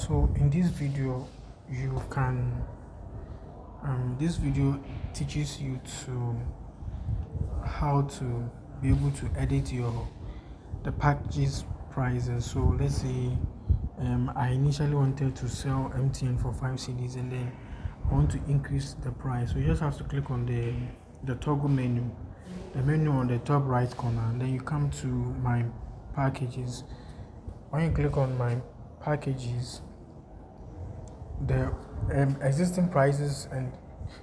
So in this video you can this video teaches you to how to be able to edit the packages prices. So let's say I initially wanted to sell MTN for 5 CDs, and then I want to increase the price. So you just have to click on the toggle menu, the menu on the top right corner, and then you come to my packages. When you click on my packages, the existing prices and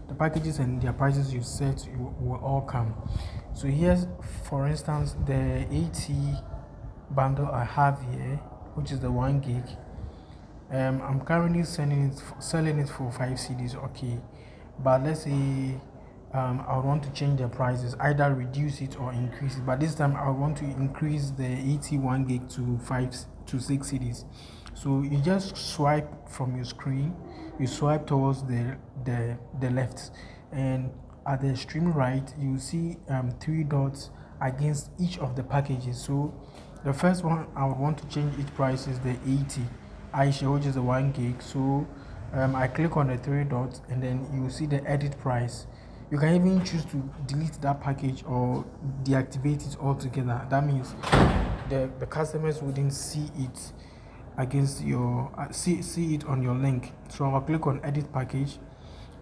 the packages and their prices you set will all come. So here's, for instance, the 80 bundle I have here, which is the 1 gig. I'm currently selling it for 5 CDs. Okay, but let's say I want to change the prices, either reduce it or increase it. But this time I want to increase the 81 gig to 6 CDs. So you just swipe from your screen, you swipe towards the left, and at the extreme right you see 3 dots against each of the packages. So the first one I would want to change its price is the 80 iShare, which is the 1 gig. So I click on the 3 dots, and then you see the edit price. You can even choose to delete that package or deactivate it altogether. That means the customers wouldn't see it against your see it on your link. So I'll click on edit package,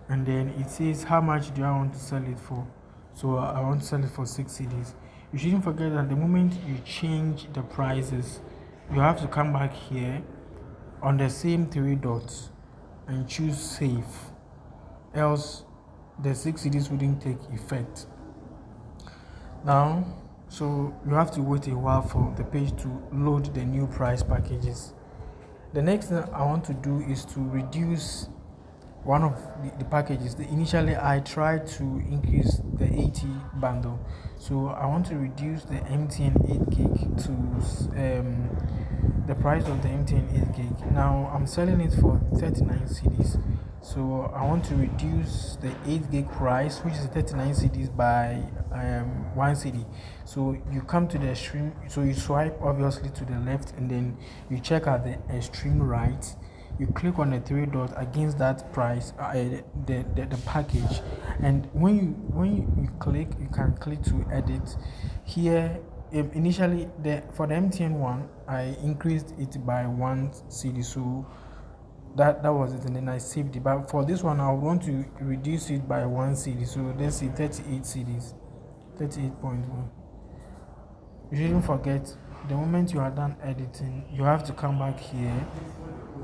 and then it says how much do I want to sell it for. So I want to sell it for 6 CDs. You shouldn't forget that the moment you change the prices, you have to come back here on the same 3 dots and choose save, else the 6 CDs wouldn't take effect. Now, so you have to wait a while for the page to load the new price packages. The next thing I want to do is to reduce one of the packages. Initially I tried to increase the 80 bundle, so I want to reduce the MTN 8 gig to the price of the MTN 8 gig. Now I'm selling it for 39 CDs, so I want to reduce the 8 gig price, which is 39 CDs, by 1 CD. So you come to the extreme, so you swipe obviously to the left, and then you check at the extreme right. You click on the 3 dots against that price, the package, and when you click, you can click to edit. Here, initially for the MTN one, I increased it by 1 CD, so that was it, and then I saved it. But for this one, I want to reduce it by 1 CD, so let's say 38 CDs, 38.1. You shouldn't forget, the moment you are done editing, you have to come back here.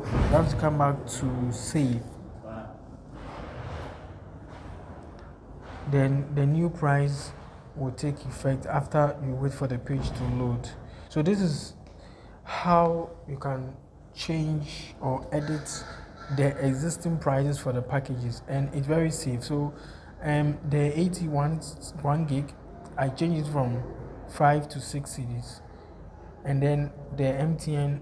You have to come back to save. Then the new price will take effect after you wait for the page to load. So this is how you can change or edit the existing prices for the packages, and it's very safe. So the 81 1 gig, I changed it from 5 to 6 CDs, and then the MTN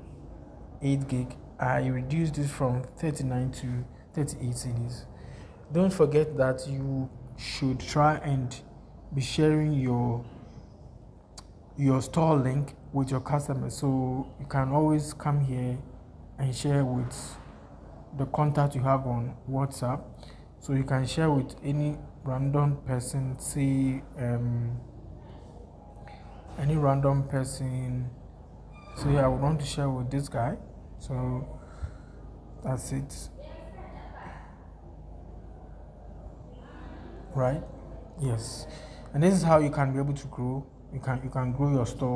8 gig, I reduced it from 39 to 38 CDs. Don't forget that you should try and be sharing your store link with your customers, so you can always come here and share with the contact you have on WhatsApp. So you can share with any random person, say any random person. So yeah, I would want to share with this guy. So that's it, right? Yes. And this is how you can be able to grow. You can grow your store.